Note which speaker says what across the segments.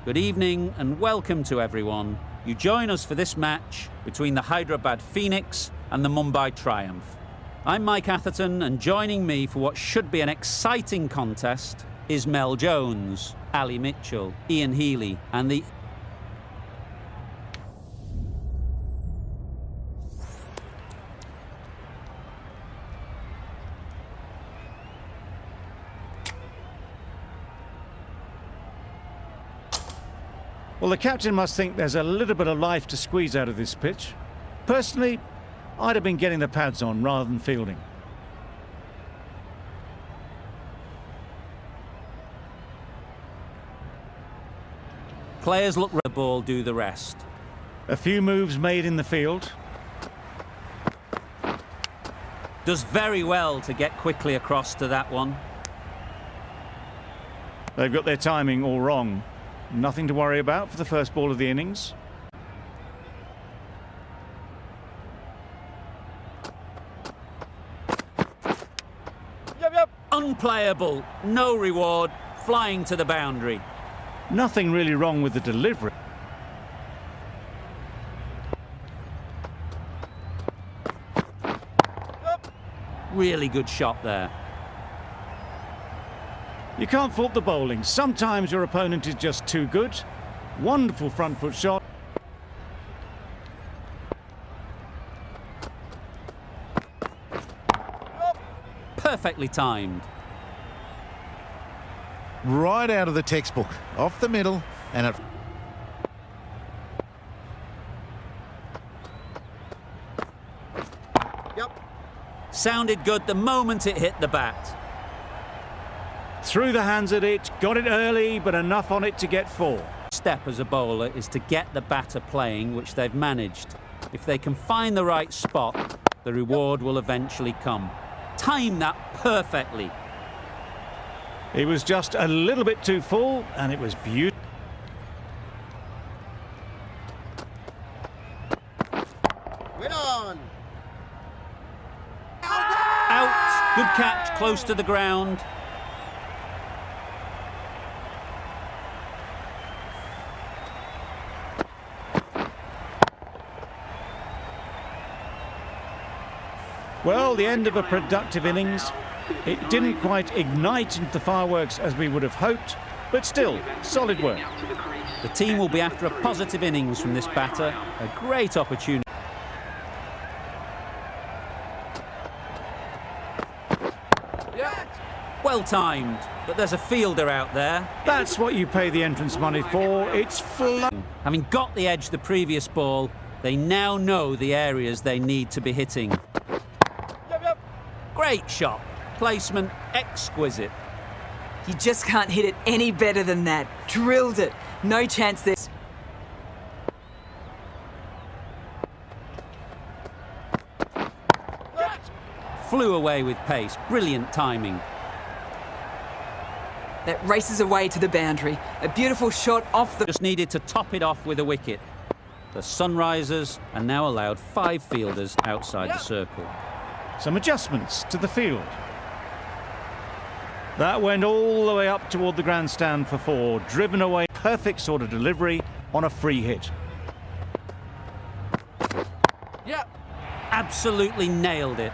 Speaker 1: Good evening and welcome to everyone. You join us for this match between the Hyderabad Phoenix and the Mumbai Triumph. I'm Mike Atherton, and joining me for what should be an exciting contest is Mel Jones, Ali Mitchell, Ian Healy and the...
Speaker 2: Well, the captain must think there's a little bit of life to squeeze out of this pitch. Personally, I'd have been getting the pads on rather than fielding.
Speaker 1: Players look at the ball, do the rest.
Speaker 2: A few moves made in the field.
Speaker 1: Does very well to get quickly across to that one.
Speaker 2: They've got their timing all wrong. Nothing to worry about for the first ball of the innings.
Speaker 1: Unplayable, no reward, flying to the boundary.
Speaker 2: Nothing really wrong with the delivery.
Speaker 1: Really good shot there.
Speaker 2: You can't fault the bowling. Sometimes your opponent is just too good. Wonderful front foot shot.
Speaker 1: Perfectly timed.
Speaker 3: Right out of the textbook, off the middle, and it...
Speaker 1: Sounded good the moment it hit the bat.
Speaker 2: Through the hands at it, got it early, but enough on it to get 4.
Speaker 1: Step as a bowler is to get the batter playing, which they've managed. If they can find the right spot, the reward will eventually come. Time that perfectly.
Speaker 2: It was just a little bit too full, and it was beautiful.
Speaker 4: Win on!
Speaker 1: Out. Good catch, close to the ground.
Speaker 2: Well, the end of a productive innings. It didn't quite ignite into the fireworks as we would have hoped, but still, solid work.
Speaker 1: The team will be after a positive innings from this batter. A great opportunity. Well timed, but there's a fielder out there.
Speaker 2: That's what you pay the entrance money for. It's flow.
Speaker 1: Having got the edge the previous ball, they now know the areas they need to be hitting. Great shot. Placement exquisite.
Speaker 5: You just can't hit it any better than that. Drilled it. No chance there.
Speaker 1: Flew away with pace. Brilliant timing.
Speaker 5: That races away to the boundary. A beautiful shot off the...
Speaker 1: Just needed to top it off with a wicket. The Sunrisers are now allowed 5 fielders outside the circle.
Speaker 2: Some adjustments to the field. That went all the way up toward the grandstand for 4. Driven away. Perfect sort of delivery on a free hit.
Speaker 1: Absolutely nailed it.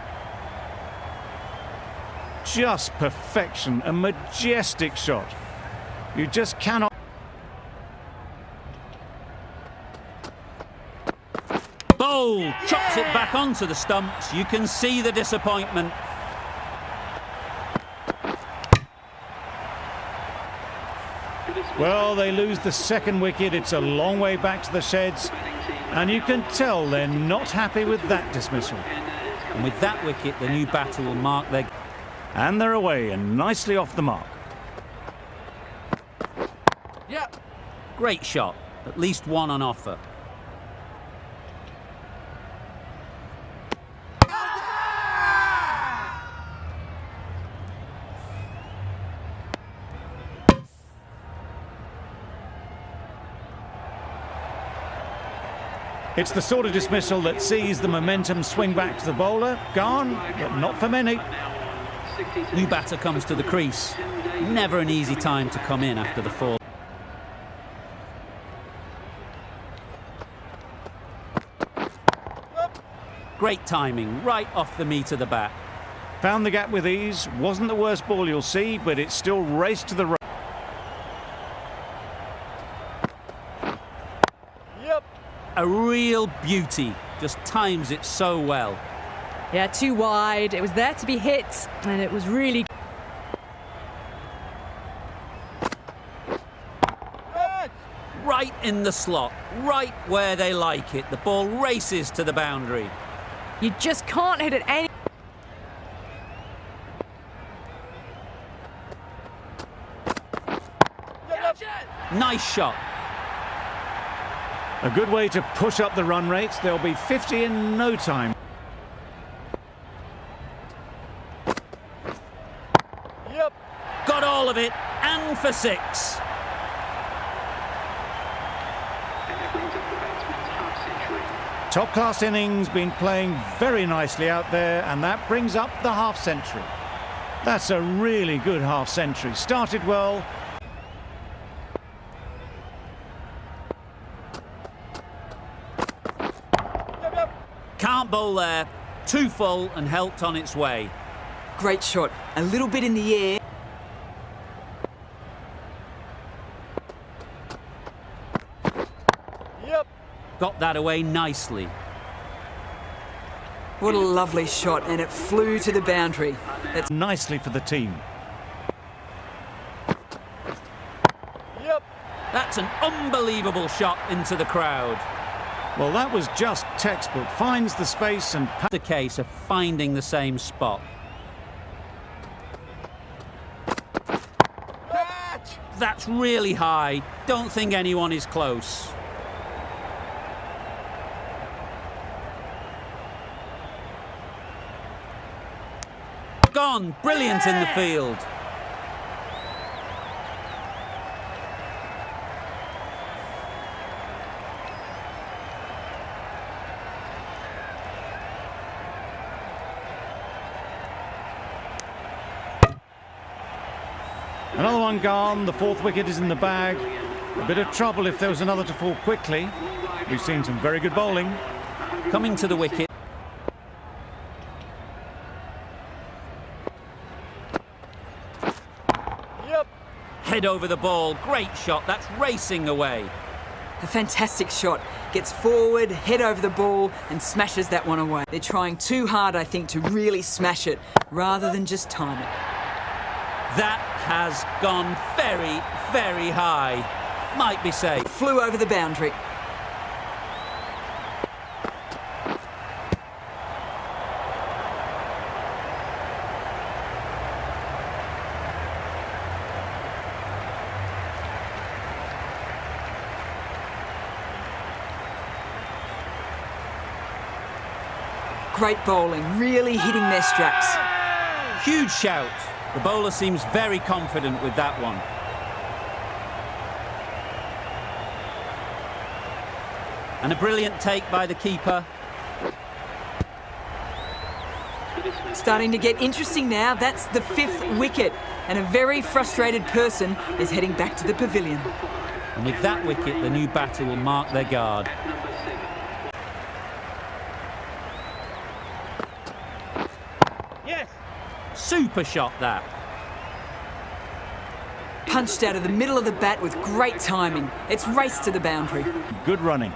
Speaker 2: Just perfection. A majestic shot. You just cannot...
Speaker 1: Bowl chops it back onto the stumps. You can see the disappointment.
Speaker 2: Well, they lose the second wicket. It's a long way back to the sheds, and you can tell they're not happy with that dismissal.
Speaker 1: And with that wicket, the new batter will mark their...
Speaker 2: And they're away and nicely off the mark.
Speaker 1: Great shot. At least one on offer.
Speaker 2: It's the sort of dismissal that sees the momentum swing back to the bowler. Gone, but not for many.
Speaker 1: New batter comes to the crease. Never an easy time to come in after the fall. Great timing, right off the meat of the bat.
Speaker 2: Found the gap with ease. Wasn't the worst ball you'll see, but it still raced to the right.
Speaker 4: Yep.
Speaker 1: A real beauty, just times it so well.
Speaker 6: Yeah, too wide. It was there to be hit, and it was really...
Speaker 1: Right in the slot, right where they like it. The ball races to the boundary.
Speaker 6: You just can't hit it any...
Speaker 1: Nice shot.
Speaker 2: A good way to push up the run rate. They'll be 50 in no time.
Speaker 4: Yep.
Speaker 1: Got all of it, and for 6.
Speaker 2: Top-class innings, been playing very nicely out there, and that brings up the half-century. That's a really good half-century. Started well.
Speaker 1: Can't bowl there. Too full and helped on its way.
Speaker 5: Great shot. A little bit in the air.
Speaker 4: Yep.
Speaker 1: Got that away nicely.
Speaker 5: What a lovely shot, and it flew to the boundary. That's
Speaker 2: Nicely for the team.
Speaker 4: Yep.
Speaker 1: That's an unbelievable shot into the crowd.
Speaker 2: Well, that was just textbook. Finds the space and...
Speaker 1: The case of finding the same spot.
Speaker 4: Catch.
Speaker 1: That's really high. Don't think anyone is close. Gone. Brilliant in the field.
Speaker 2: Another one gone. The 4th wicket is in the bag. A bit of trouble if there was another to fall quickly. We've seen some very good bowling.
Speaker 1: Coming to the wicket.
Speaker 4: Yep.
Speaker 1: Head over the ball. Great shot. That's racing away.
Speaker 5: a fantastic shot. Gets forward, head over the ball, and smashes that one away. They're trying too hard, I think, to really smash it, rather than just time it.
Speaker 1: That has gone very, very high. Might be safe.
Speaker 5: Flew over the boundary. Great bowling, really hitting their straps.
Speaker 1: Huge shout. The bowler seems very confident with that one. And a brilliant take by the keeper.
Speaker 5: Starting to get interesting now. That's the 5th wicket. And a very frustrated person is heading back to the pavilion.
Speaker 1: And with that wicket, the new batter will mark their guard.
Speaker 4: Yes.
Speaker 1: Super shot, that.
Speaker 5: Punched out of the middle of the bat with great timing. It's raced to the boundary.
Speaker 2: Good running.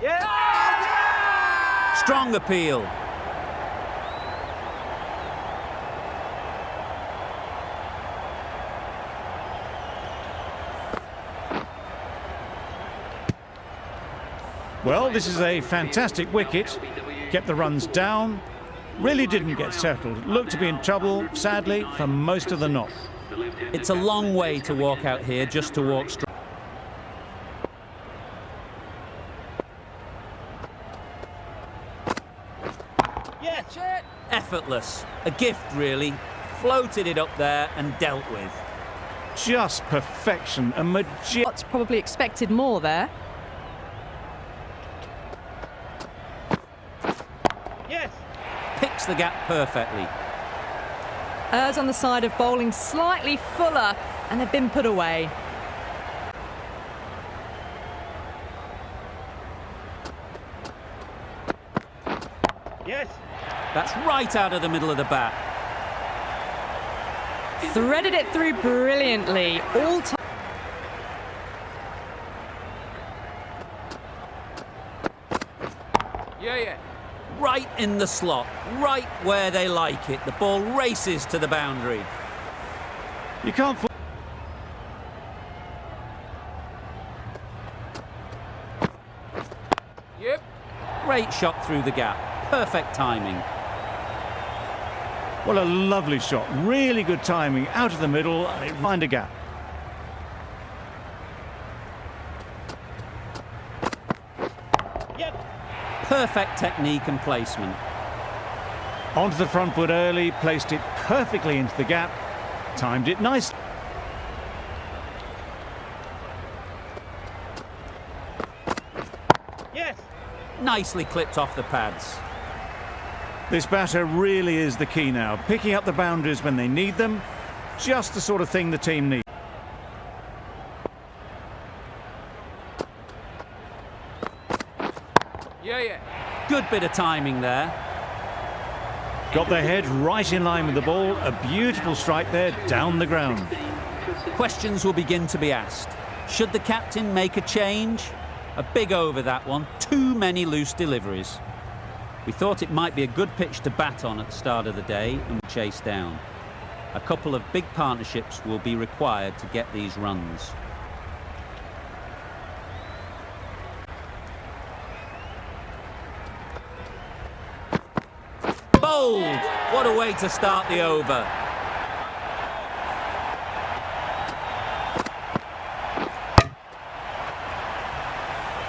Speaker 4: Yeah.
Speaker 1: Strong appeal.
Speaker 2: Well, this is a fantastic wicket. Kept the runs down. Really didn't get settled. Looked to be in trouble, sadly, for most of the knock.
Speaker 1: It's a long way to walk out here just to walk straight.
Speaker 4: Yes.
Speaker 1: Effortless. A gift, really. Floated it up there and dealt with.
Speaker 2: Just perfection. A majestic.
Speaker 6: What's probably expected more there.
Speaker 4: Yes.
Speaker 1: Picks the gap perfectly.
Speaker 6: Errs on the side of bowling slightly fuller, and they've been put away.
Speaker 1: That's right out of the middle of the bat.
Speaker 6: Threaded it through brilliantly. All time.
Speaker 1: Right in the slot, right where they like it. The ball races to the boundary.
Speaker 2: You can't...
Speaker 1: Great shot through the gap. Perfect timing.
Speaker 2: Well, a lovely shot. Really good timing. Out of the middle, and it find a gap.
Speaker 4: Yep.
Speaker 1: Perfect technique and placement.
Speaker 2: Onto the front foot early, placed it perfectly into the gap. Timed it nicely.
Speaker 4: Yes.
Speaker 1: Nicely clipped off the pads.
Speaker 2: This batter really is the key now. Picking up the boundaries when they need them. Just the sort of thing the team needs.
Speaker 1: Good bit of timing there.
Speaker 2: Got their head right in line with the ball. A beautiful strike there, down the ground.
Speaker 1: Questions will begin to be asked. Should the captain make a change? A big over, that one. Too many loose deliveries. We thought it might be a good pitch to bat on at the start of the day and chase down. A couple of big partnerships will be required to get these runs. Bold! What a way to start the over.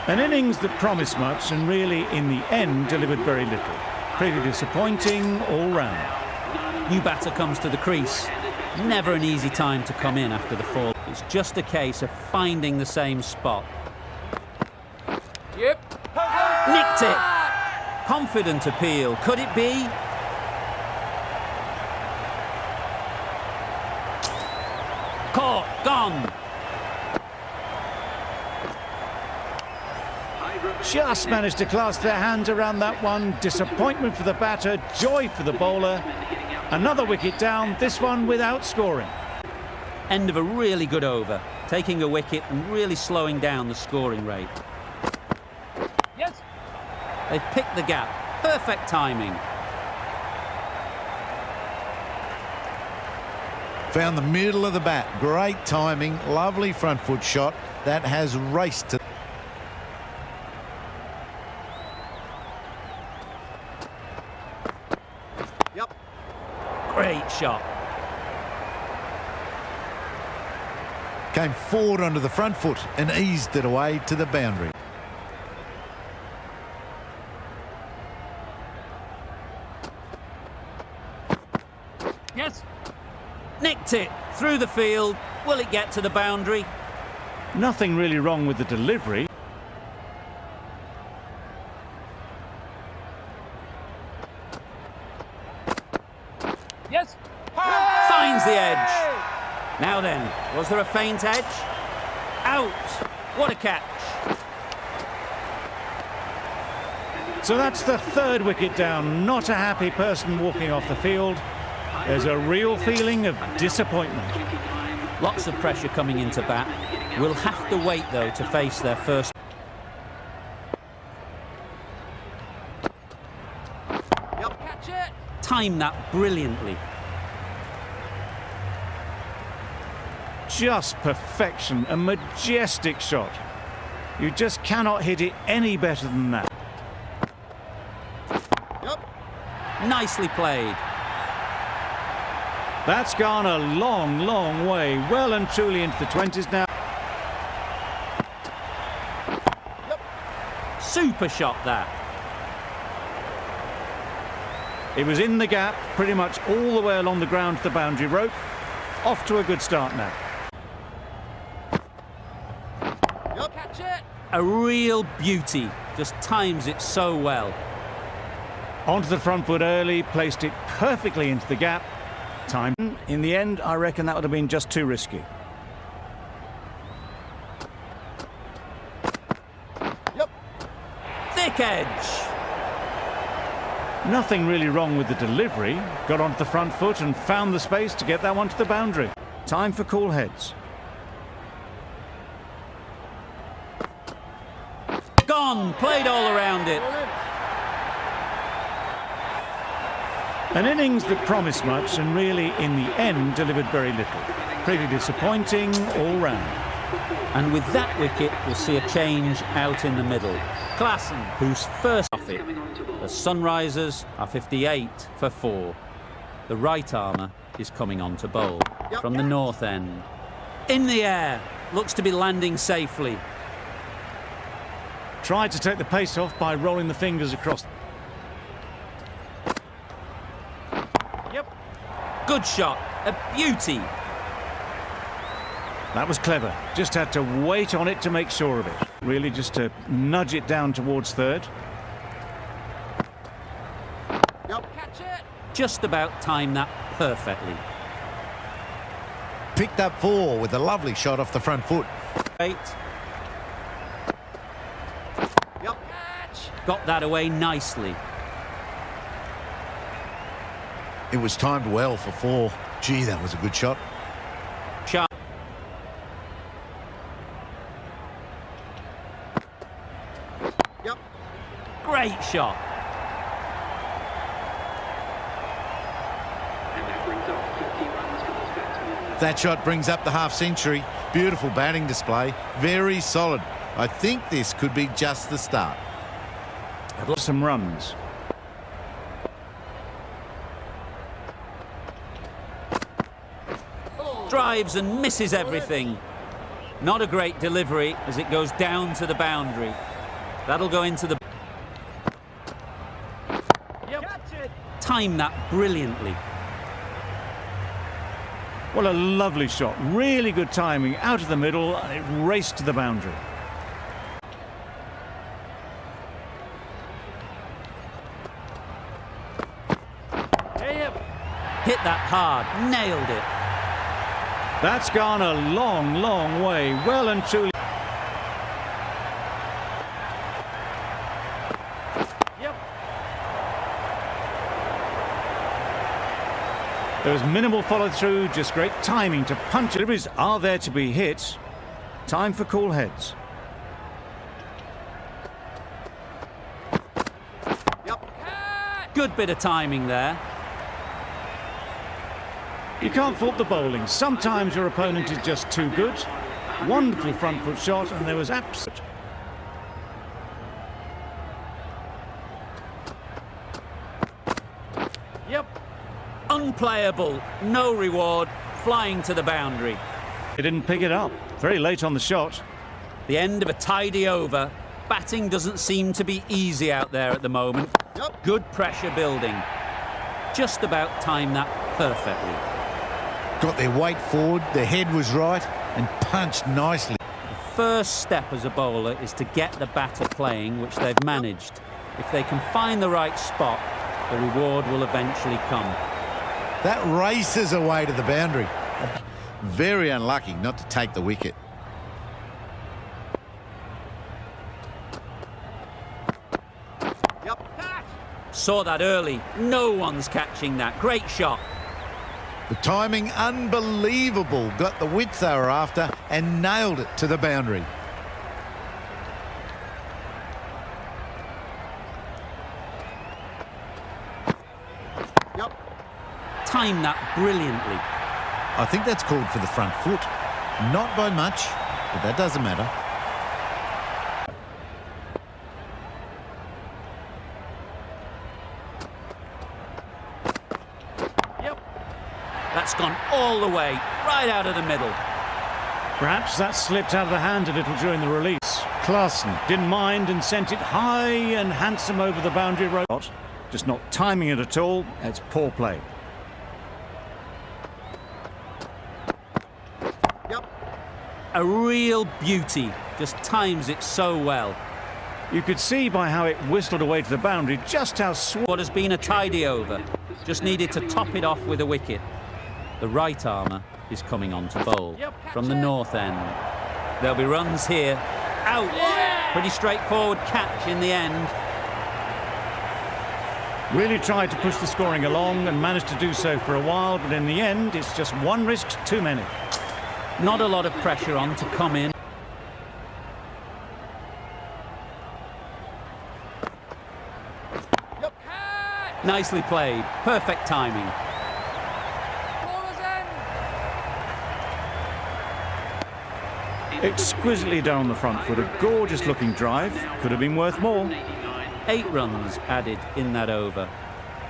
Speaker 2: An innings that promised much and really, in the end, delivered very little. Pretty disappointing all round.
Speaker 1: New batter comes to the crease. Never an easy time to come in after the fall. It's just a case of finding the same spot. Nicked it! Confident appeal. Could it be? Caught. Gone.
Speaker 2: Just managed to clasp their hands around that one. Disappointment for the batter, joy for the bowler. Another wicket down, this one without scoring.
Speaker 1: End of a really good over. Taking a wicket and really slowing down the scoring rate.
Speaker 4: Yes.
Speaker 1: They've picked the gap. Perfect timing.
Speaker 3: Found the middle of the bat. Great timing. Lovely front foot shot. That has raced to...
Speaker 1: Great shot.
Speaker 3: Came forward onto the front foot and eased it away to the boundary.
Speaker 4: Yes.
Speaker 1: Nicked it through the field. Will it get to the boundary?
Speaker 2: Nothing really wrong with the delivery.
Speaker 4: Yes.
Speaker 1: Finds the edge. Now then, was there a faint edge? Out. What a catch.
Speaker 2: So that's the third wicket down. Not a happy person walking off the field. There's a real feeling of disappointment.
Speaker 1: Lots of pressure coming into bat. Will have to wait, though, to face their first.
Speaker 4: Catch it.
Speaker 1: Timed that brilliantly.
Speaker 2: Just perfection, a majestic shot. You just cannot hit it any better than that.
Speaker 1: Nicely played.
Speaker 2: That's gone a long, long way. Well and truly into the 20s now.
Speaker 1: Super shot, that.
Speaker 2: It was in the gap, pretty much all the way along the ground to the boundary rope. Off to a good start now.
Speaker 4: Catch it.
Speaker 1: A real beauty. Just times it so well.
Speaker 2: Onto the front foot early, placed it perfectly into the gap. Time. In the end, I reckon that would have been just too risky.
Speaker 1: Thick edge.
Speaker 2: Nothing really wrong with the delivery. Got onto the front foot and found the space to get that one to the boundary. Time for cool heads.
Speaker 1: Gone, played all around it.
Speaker 2: An innings that promised much and really, in the end, delivered very little. Pretty disappointing all round.
Speaker 1: And with that wicket, we'll see a change out in the middle. Klassen, who's first off it. The Sunrisers are 58 for 4. The right armour is coming on to bowl from the north end. In the air, looks to be landing safely.
Speaker 2: Tried to take the pace off by rolling the fingers across.
Speaker 1: Good shot, a beauty.
Speaker 2: That was clever. Just had to wait on it to make sure of it. Really just to nudge it down towards third.
Speaker 4: Catch it.
Speaker 1: Just about timed that perfectly.
Speaker 3: Picked up 4 with a lovely shot off the front foot.
Speaker 1: 8.
Speaker 4: Catch.
Speaker 1: Got that away nicely.
Speaker 3: It was timed well for 4. Gee, that was a good shot.
Speaker 1: Sharp. Great shot.
Speaker 3: That shot brings up the half-century. Beautiful batting display. Very solid. I think this could be just the start.
Speaker 2: Some runs.
Speaker 1: Drives and misses everything. Not a great delivery as it goes down to the boundary. That'll go into the...
Speaker 4: Catch it.
Speaker 1: Time that brilliantly.
Speaker 2: Well, a lovely shot. Really good timing. Out of the middle and it raced to the boundary.
Speaker 1: Hit that hard. Nailed it.
Speaker 2: That's gone a long, long way. Well and truly. There was minimal follow-through, just great timing to punch. Deliveries are there to be hit. Time for cool heads.
Speaker 1: Good bit of timing there.
Speaker 2: You can't fault the bowling. Sometimes your opponent is just too good. Wonderful front foot shot, and there was absolute.
Speaker 1: Unplayable, no reward, flying to the boundary.
Speaker 2: He didn't pick it up. Very late on the shot.
Speaker 1: The end of a tidy over. Batting doesn't seem to be easy out there at the moment. Good pressure building. Just about timed that perfectly.
Speaker 3: Got their weight forward, their head was right, and punched nicely.
Speaker 1: The first step as a bowler is to get the batter playing, which they've managed. If they can find the right spot, the reward will eventually come.
Speaker 3: That races away to the boundary. Very unlucky not to take the wicket.
Speaker 1: Saw that early. No one's catching that. Great shot.
Speaker 3: The timing unbelievable. Got the width they were after and nailed it to the boundary.
Speaker 1: Timed that brilliantly.
Speaker 3: I think that's called for the front foot. Not by much, but that doesn't matter.
Speaker 1: That's gone all the way, right out of the middle.
Speaker 2: Perhaps that slipped out of the hand a little during the release. Klassen didn't mind and sent it high and handsome over the boundary road. Just not timing it at all. It's poor play.
Speaker 1: A real beauty. Just times it so well.
Speaker 2: You could see by how it whistled away to the boundary just how
Speaker 1: What has been a tidy over. Just needed to top it off with a wicket. The right armour is coming on to bowl from the north end. There'll be runs here. Out! Pretty straightforward catch in the end.
Speaker 2: Really tried to push the scoring along and managed to do so for a while, but in the end, it's just one risk too many.
Speaker 1: Not a lot of pressure on to come in. Nicely played. Perfect timing.
Speaker 2: Exquisitely done on the front foot. A gorgeous looking drive. Could have been worth more.
Speaker 1: 8 runs added in that over.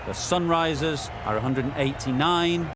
Speaker 1: The Sunrisers are 189.